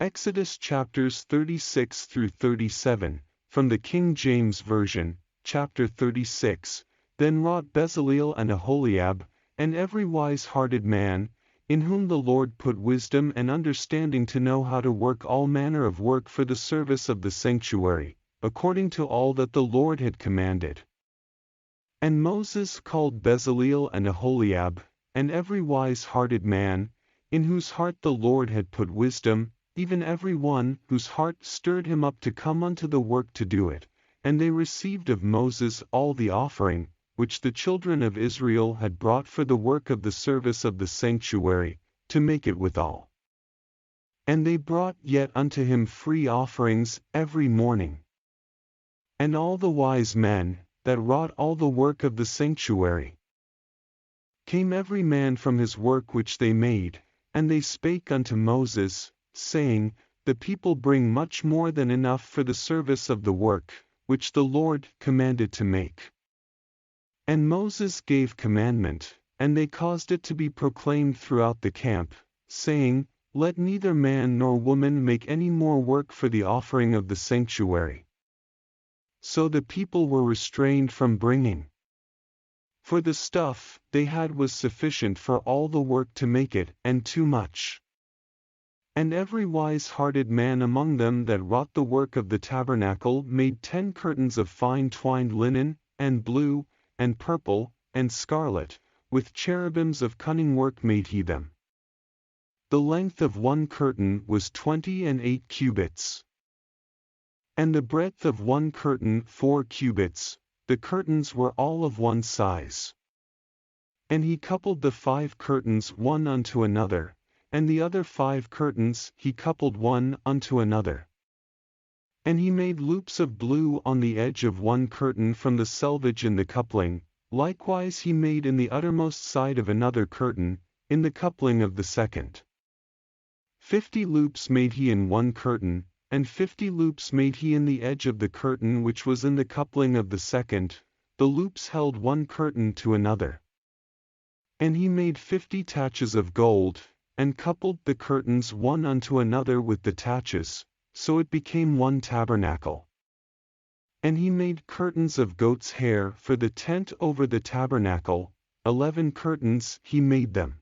Exodus chapters 36 through 37, from the King James Version, chapter 36. Then wrought Bezaleel and Aholiab, and every wise-hearted man, in whom the Lord put wisdom and understanding to know how to work all manner of work for the service of the sanctuary, according to all that the Lord had commanded. And Moses called Bezaleel and Aholiab, and every wise-hearted man, in whose heart the Lord had put wisdom, even every one whose heart stirred him up to come unto the work to do it, and they received of Moses all the offering, which the children of Israel had brought for the work of the service of the sanctuary, to make it withal. And they brought yet unto him free offerings every morning. And all the wise men, that wrought all the work of the sanctuary, came every man from his work which they made, and they spake unto Moses, saying, The people bring much more than enough for the service of the work, which the Lord commanded to make. And Moses gave commandment, and they caused it to be proclaimed throughout the camp, saying, Let neither man nor woman make any more work for the offering of the sanctuary. So the people were restrained from bringing. For the stuff they had was sufficient for all the work to make it, and too much. And every wise-hearted man among them that wrought the work of the tabernacle made 10 curtains of fine twined linen, and blue, and purple, and scarlet, with cherubims of cunning work made he them. The length of one curtain was 28 cubits. And the breadth of one curtain 4 cubits, the curtains were all of one size. And he coupled the 5 curtains one unto another, and the other 5 curtains he coupled one unto another. And he made loops of blue on the edge of one curtain from the selvage in the coupling, likewise he made in the uttermost side of another curtain, in the coupling of the second. 50 loops made he in one curtain, and 50 loops made he in the edge of the curtain which was in the coupling of the second, the loops held one curtain to another. And he made 50 taches of gold, and coupled the curtains one unto another with the taches, so it became one tabernacle. And he made curtains of goat's hair for the tent over the tabernacle, 11 curtains he made them.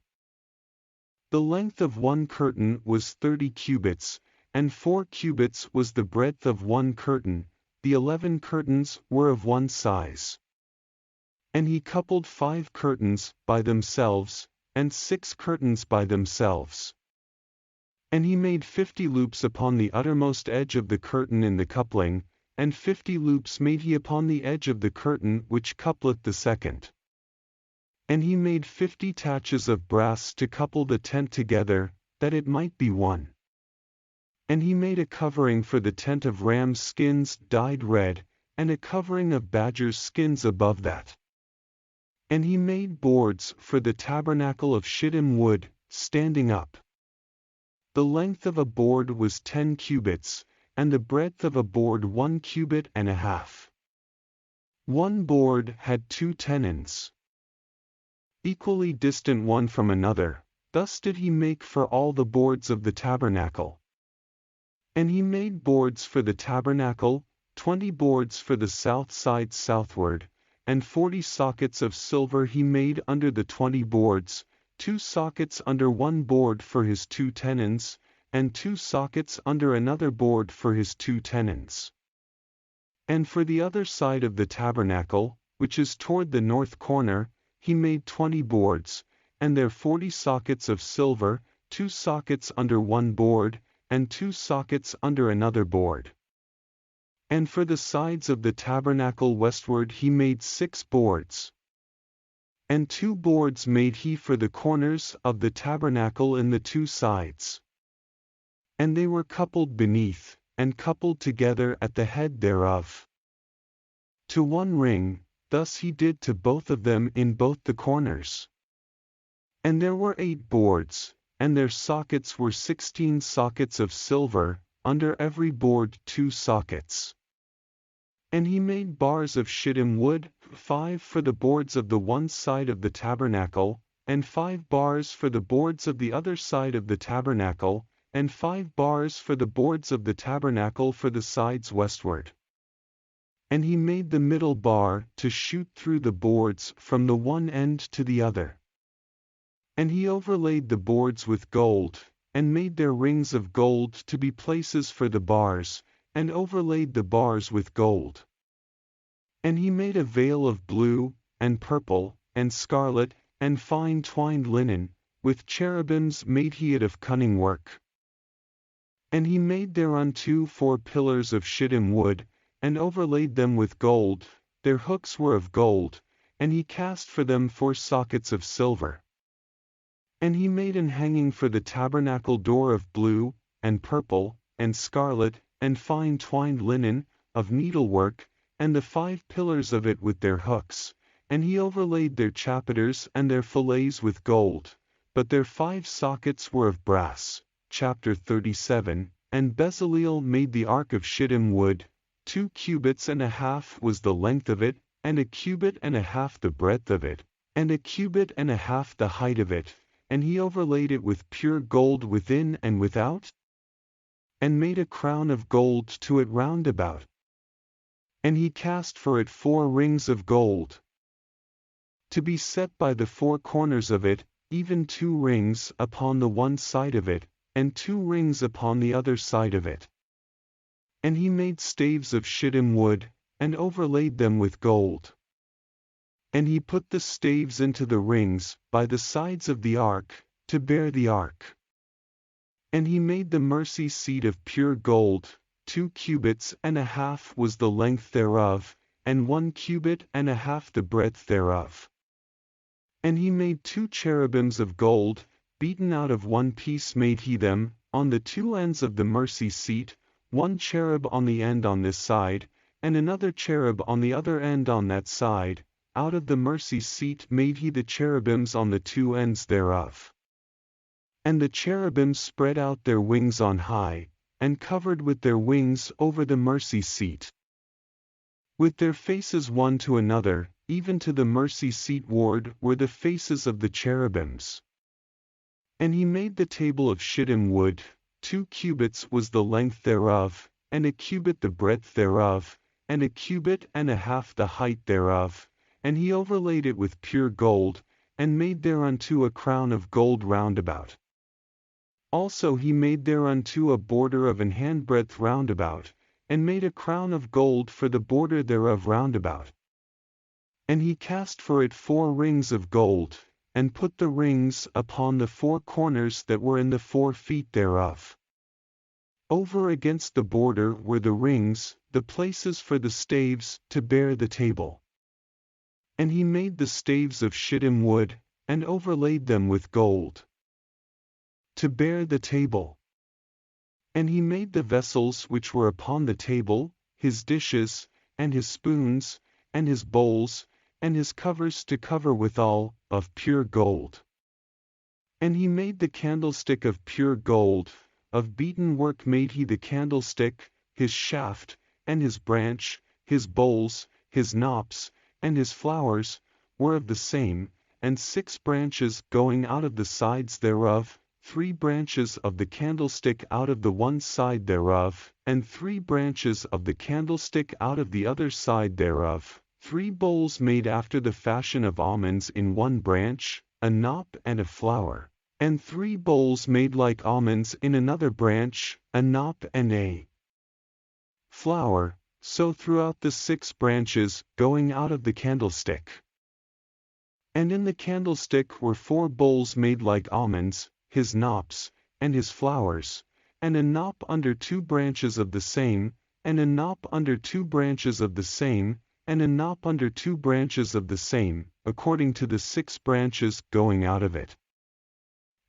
The length of one curtain was 30 cubits, and 4 cubits was the breadth of one curtain, the 11 curtains were of one size. And he coupled 5 curtains by themselves, and 6 curtains by themselves. And he made 50 loops upon the uttermost edge of the curtain in the coupling, and 50 loops made he upon the edge of the curtain which coupleth the second. And he made 50 taches of brass to couple the tent together, that it might be one. And he made a covering for the tent of rams' skins dyed red, and a covering of badgers' skins above that. And he made boards for the tabernacle of shittim wood, standing up. The length of a board was 10 cubits, and the breadth of a board 1 cubit and a half. One board had 2 tenons, equally distant one from another. Thus did he make for all the boards of the tabernacle. And he made boards for the tabernacle, 20 boards for the south side southward, and 40 sockets of silver he made under the 20 boards, 2 sockets under one board for his 2 tenons, and 2 sockets under another board for his 2 tenons. And for the other side of the tabernacle, which is toward the north corner, he made 20 boards, and there 40 sockets of silver, 2 sockets under one board, and 2 sockets under another board. And for the sides of the tabernacle westward he made 6 boards. And 2 boards made he for the corners of the tabernacle in the 2 sides. And they were coupled beneath, and coupled together at the head thereof, to one ring. Thus he did to both of them in both the corners. And there were 8 boards, and their sockets were 16 sockets of silver, under every board 2 sockets. And he made bars of shittim wood, 5 for the boards of the one side of the tabernacle, and 5 bars for the boards of the other side of the tabernacle, and 5 bars for the boards of the tabernacle for the sides westward. And he made the middle bar to shoot through the boards from the one end to the other. And he overlaid the boards with gold, and made their rings of gold to be places for the bars, and overlaid the bars with gold. And he made a veil of blue, and purple, and scarlet, and fine twined linen, with cherubims made he it of cunning work. And he made thereunto 4 pillars of shittim wood, and overlaid them with gold, their hooks were of gold, and he cast for them 4 sockets of silver. And he made an hanging for the tabernacle door of blue, and purple, and scarlet, and fine twined linen, of needlework, and the 5 pillars of it with their hooks, and he overlaid their chapiters and their fillets with gold, but their 5 sockets were of brass. Chapter 37. And Bezaleel made the ark of shittim wood, 2 cubits and a half was the length of it, and a cubit and a half the breadth of it, and a cubit and a half the height of it, and he overlaid it with pure gold within and without, and made a crown of gold to it round about. And he cast for it 4 rings of gold, to be set by the 4 corners of it, even 2 rings upon the one side of it, and 2 rings upon the other side of it. And he made staves of shittim wood, and overlaid them with gold. And he put the staves into the rings, by the sides of the ark, to bear the ark. And he made the mercy seat of pure gold, 2 cubits and a half was the length thereof, and 1 cubit and a half the breadth thereof. And he made 2 cherubims of gold, beaten out of 1 piece made he them, on the 2 ends of the mercy seat, 1 cherub on the end on this side, and another cherub on the other end on that side. Out of the mercy seat made he the cherubims on the 2 ends thereof. And the cherubims spread out their wings on high, and covered with their wings over the mercy seat. With their faces one to another, even to the mercy seat ward were the faces of the cherubims. And he made the table of shittim wood, 2 cubits was the length thereof, and a cubit the breadth thereof, and a cubit and a half the height thereof. And he overlaid it with pure gold, and made thereunto a crown of gold round about. Also he made thereunto a border of an handbreadth round about, and made a crown of gold for the border thereof round about. And he cast for it 4 rings of gold, and put the rings upon the 4 corners that were in the 4 feet thereof. Over against the border were the rings, the places for the staves, to bear the table. And he made the staves of shittim wood, and overlaid them with gold, to bear the table. And he made the vessels which were upon the table, his dishes, and his spoons, and his bowls, and his covers to cover withal, of pure gold. And he made the candlestick of pure gold, of beaten work made he the candlestick, his shaft, and his branch, his bowls, his knops, and his flowers, were of the same, and 6 branches going out of the sides thereof, 3 branches of the candlestick out of the one side thereof, and 3 branches of the candlestick out of the other side thereof, 3 bowls made after the fashion of almonds in one branch, a knop and a flower, and 3 bowls made like almonds in another branch, a knop and a flower, so throughout the 6 branches going out of the candlestick. And in the candlestick were 4 bowls made like almonds, his knops, and his flowers, and a knop under 2 branches of the same, and a knop under 2 branches of the same, and a knop under 2 branches of the same, according to the 6 branches going out of it.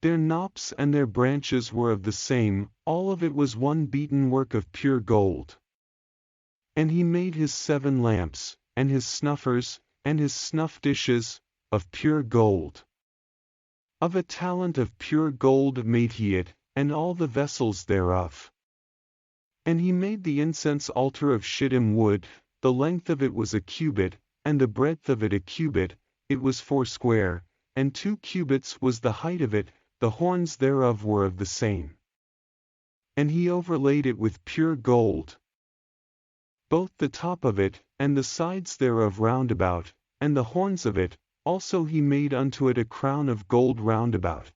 Their knops and their branches were of the same, all of it was one beaten work of pure gold. And he made his 7 lamps, and his snuffers, and his snuff dishes, of pure gold. Of a talent of pure gold made he it, and all the vessels thereof. And he made the incense altar of shittim wood, the length of it was a cubit, and the breadth of it a cubit, it was 4 square, and 2 cubits was the height of it, the horns thereof were of the same. and he overlaid it with pure gold. Both the top of it, and the sides thereof round about, and the horns of it, also he made unto it a crown of gold round about.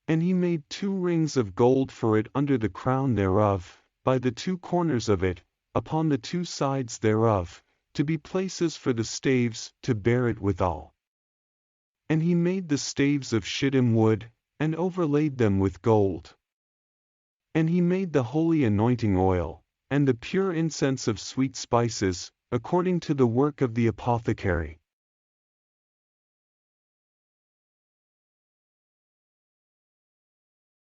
And he made 2 rings of gold for it under the crown thereof, by the 2 corners of it, upon the 2 sides thereof, to be places for the staves, to bear it withal. And he made the staves of shittim wood, and overlaid them with gold. And he made the holy anointing oil, and the pure incense of sweet spices, according to the work of the apothecary.